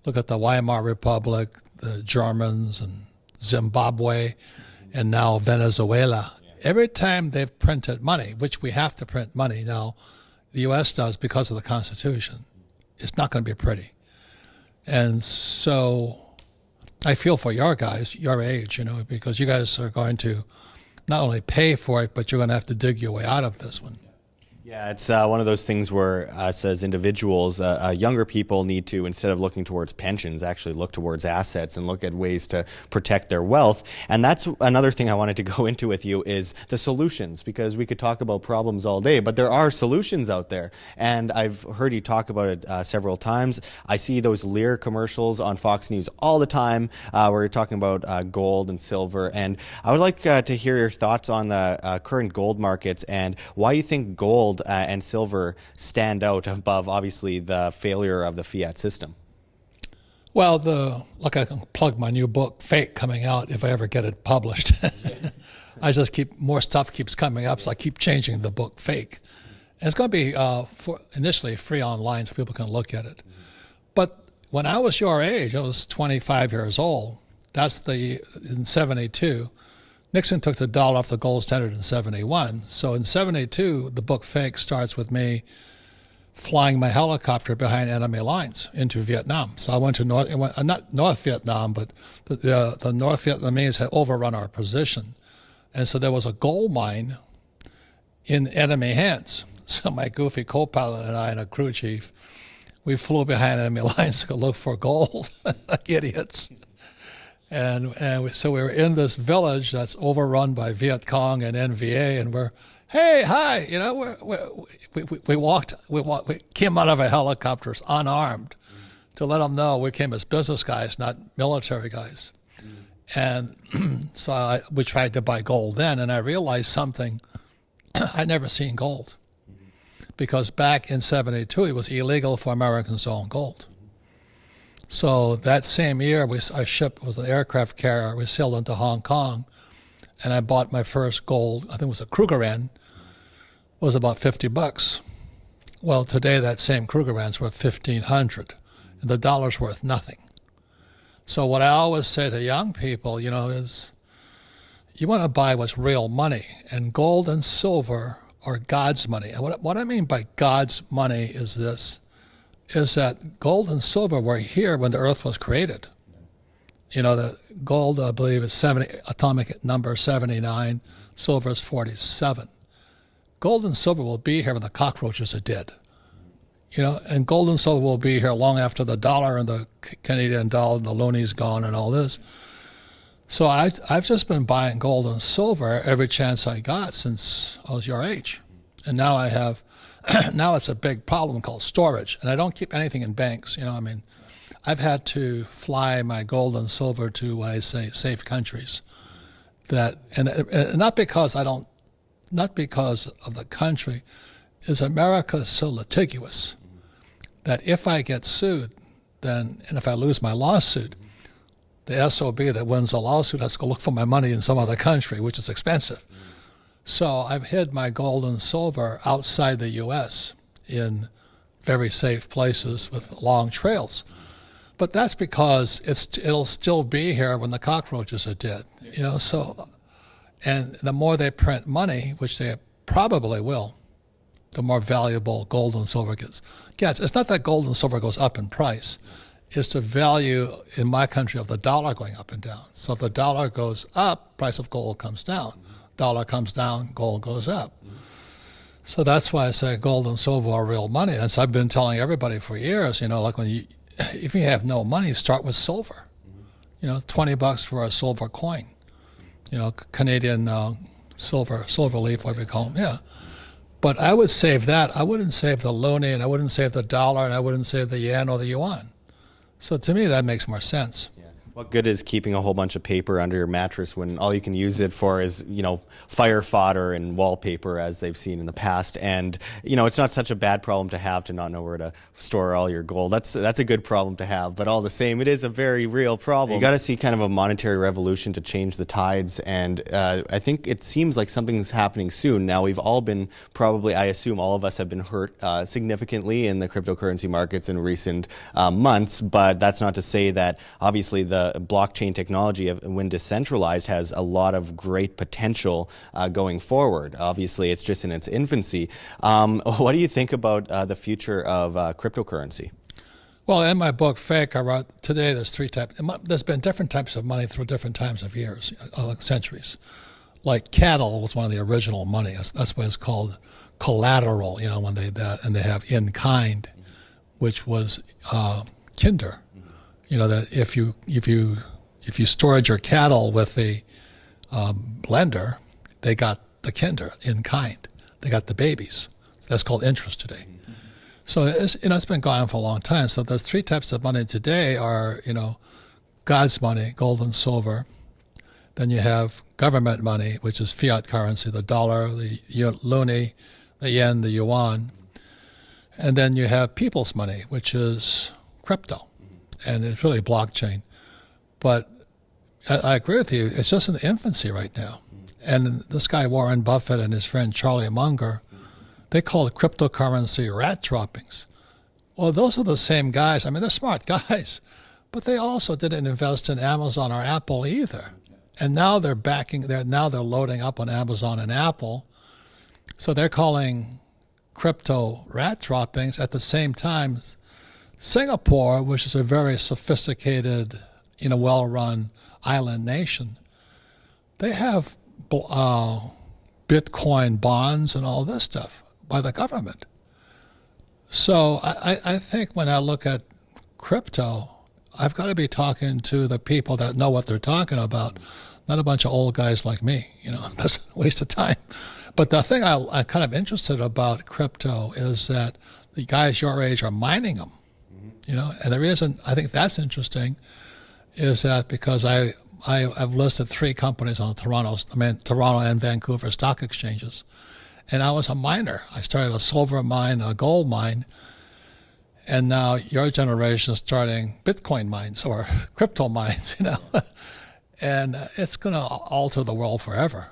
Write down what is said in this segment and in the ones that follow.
Look at the Weimar Republic, the Germans, and Zimbabwe, and now Venezuela. Every time they've printed money, which we have to print money now, the U.S. does because of the Constitution, it's not going to be pretty. And so I feel for your guys, your age, because you guys are going to not only pay for it, but you're going to have to dig your way out of this one. Yeah, it's one of those things where us as individuals, younger people need to, instead of looking towards pensions, actually look towards assets and look at ways to protect their wealth. And that's another thing I wanted to go into with you is the solutions, because we could talk about problems all day, but there are solutions out there. And I've heard you talk about it several times. I see those Lear commercials on Fox News all the time where you're talking about gold and silver. And I would like to hear your thoughts on the current gold markets and why you think gold and silver stand out above, obviously, the failure of the fiat system. Well, I can plug my new book, Fake, coming out if I ever get it published. I just more stuff keeps coming up, so I keep changing the book, Fake. And it's going to be initially free online so people can look at it. But when I was your age, I was 25 years old. That's in 72. Nixon took the dollar off the gold standard in 71. So in 72, the book Fake starts with me flying my helicopter behind enemy lines into Vietnam. So I went to not North Vietnam, but the North Vietnamese had overrun our position. And so there was a gold mine in enemy hands. So my goofy co-pilot and I and a crew chief, we flew behind enemy lines to go look for gold, like idiots. So we were in this village that's overrun by Viet Cong and NVA, and we're, hey, hi, we came out of our helicopters unarmed to let them know we came as business guys, not military guys. And so we tried to buy gold then, and I realized something. I'd never seen gold because back in 72, it was illegal for Americans to own gold. So that same year, our ship was an aircraft carrier. We sailed into Hong Kong, and I bought my first gold. I think it was a Krugerrand. It was about $50. Well, today that same Krugerrand's worth $1,500, and the dollar's worth nothing. So what I always say to young people, is you want to buy what's real money, and gold and silver are God's money. And what I mean by God's money is this. Is that gold and silver were here when the earth was created. The gold, I believe, is atomic number 79, silver is 47. Gold and silver will be here when the cockroaches are dead. And gold and silver will be here long after the dollar and the Canadian dollar and the looney's gone and all this. So I've just been buying gold and silver every chance I got since I was your age. And now I have... Now it's a big problem called storage, and I don't keep anything in banks. I've had to fly my gold and silver to what I say safe countries. And not because not because of the country, is America so litigious that if I get sued, and if I lose my lawsuit, the SOB that wins the lawsuit has to go look for my money in some other country, which is expensive. So I've hid my gold and silver outside the U.S. in very safe places with long trails. But that's because it'll still be here when the cockroaches are dead. And the more they print money, which they probably will, the more valuable gold and silver gets. It's not that gold and silver goes up in price. It's the value in my country of the dollar going up and down. So if the dollar goes up, price of gold comes down. Dollar comes down, gold goes up. So that's why I say gold and silver are real money. And so I've been telling everybody for years, like if you have no money, start with silver. $20 for a silver coin. Canadian silver leaf, whatever you call them. Yeah. But I would save that. I wouldn't save the loonie, and I wouldn't save the dollar, and I wouldn't save the yen or the yuan. So to me, that makes more sense. What good is keeping a whole bunch of paper under your mattress when all you can use it for is, fire fodder and wallpaper, as they've seen in the past? And, it's not such a bad problem to have to not know where to store all your gold. That's a good problem to have. But all the same, it is a very real problem. You got to see kind of a monetary revolution to change the tides. And I think it seems like something's happening soon. Now, we've all been I assume all of us have been hurt significantly in the cryptocurrency markets in recent months. But that's not to say that obviously the blockchain technology, when decentralized, has a lot of great potential going forward. Obviously, it's just in its infancy. What do you think about the future of cryptocurrency? Well, in my book, Fake, I wrote today there's three types. There's been different types of money through different times of years, centuries. Like cattle was one of the original money. That's why it's called collateral, when they that, and they have in kind, which was kinder. That if you stored your cattle with the lender, they got the kinder in kind. They got the babies. That's called interest today. So it's been going on for a long time. So the three types of money today are God's money, gold and silver. Then you have government money, which is fiat currency, the dollar, the loonie, the yen, the yuan. And then you have people's money, which is crypto. And it's really blockchain. But I agree with you. It's just in the infancy right now. And this guy, Warren Buffett, and his friend Charlie Munger, they call it cryptocurrency rat droppings. Well, those are the same guys. I mean, they're smart guys. But they also didn't invest in Amazon or Apple either. And now they're loading up on Amazon and Apple. So they're calling crypto rat droppings. At the same time, Singapore, which is a very sophisticated, well-run island nation, they have Bitcoin bonds and all this stuff by the government. So I think when I look at crypto, I've got to be talking to the people that know what they're talking about, not a bunch of old guys like me. That's a waste of time. But the thing I'm kind of interested about crypto is that the guys your age are mining them. And the reason I think that's interesting is that because I've listed three companies on Toronto and Vancouver stock exchanges, and I was a miner. I started a silver mine, a gold mine, and now your generation is starting Bitcoin mines or crypto mines, and it's going to alter the world forever,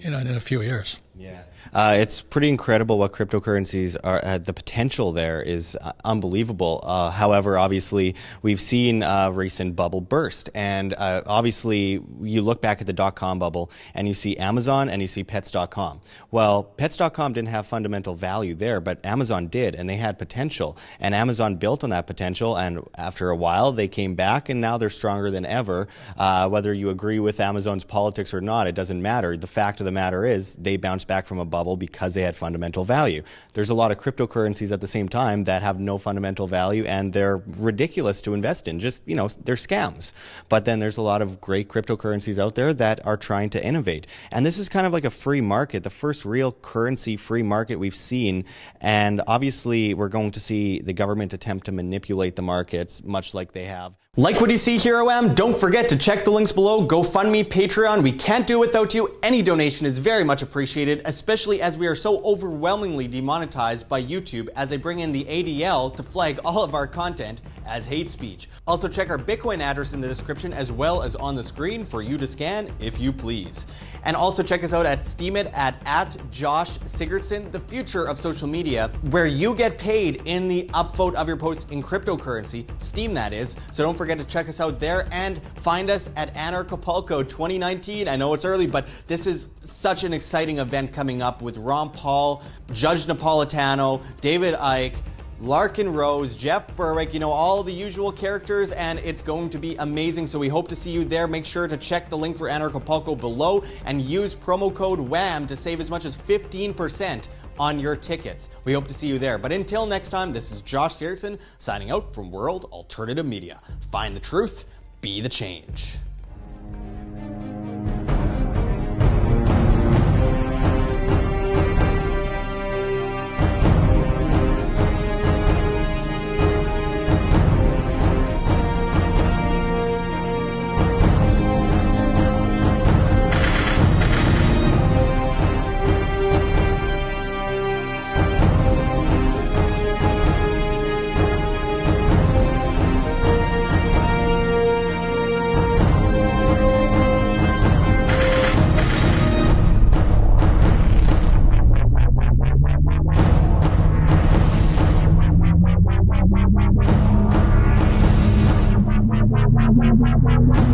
in a few years. Yeah. It's pretty incredible what cryptocurrencies are. The potential there is unbelievable. However, obviously, we've seen a recent bubble burst. And obviously, you look back at the dot-com bubble and you see Amazon and you see Pets.com. Well, Pets.com didn't have fundamental value there, but Amazon did, and they had potential. And Amazon built on that potential, and after a while, they came back, and now they're stronger than ever. Whether you agree with Amazon's politics or not, it doesn't matter. The fact of the matter is they bounced back from a bubble because they had fundamental value. There's a lot of cryptocurrencies at the same time that have no fundamental value, and they're ridiculous to invest in. Just, they're scams. But then there's a lot of great cryptocurrencies out there that are trying to innovate. And this is kind of like a free market, the first real currency free market we've seen. And obviously, we're going to see the government attempt to manipulate the markets, much like they have. Like what you see here, OM? Don't forget to check the links below. GoFundMe, Patreon. We can't do it without you. Any donation is very much appreciated, especially as we are so overwhelmingly demonetized by YouTube as they bring in the ADL to flag all of our content as hate speech. Also check our Bitcoin address in the description as well as on the screen for you to scan if you please. And also check us out at Steemit at Josh Sigurdsson, the future of social media, where you get paid in the upvote of your post in cryptocurrency, Steem that is. So don't forget to check us out there and find us at Anarchapulco 2019. I know it's early, but this is such an exciting event coming up with Ron Paul, Judge Napolitano, David Icke, Larkin Rose, Jeff Berwick, all the usual characters, and it's going to be amazing. So we hope to see you there. Make sure to check the link for Anarchapulco below and use promo code WHAM to save as much as 15% on your tickets. We hope to see you there. But until next time, this is Josh Sigurdsson signing out from World Alternative Media. Find the truth, be the change. you.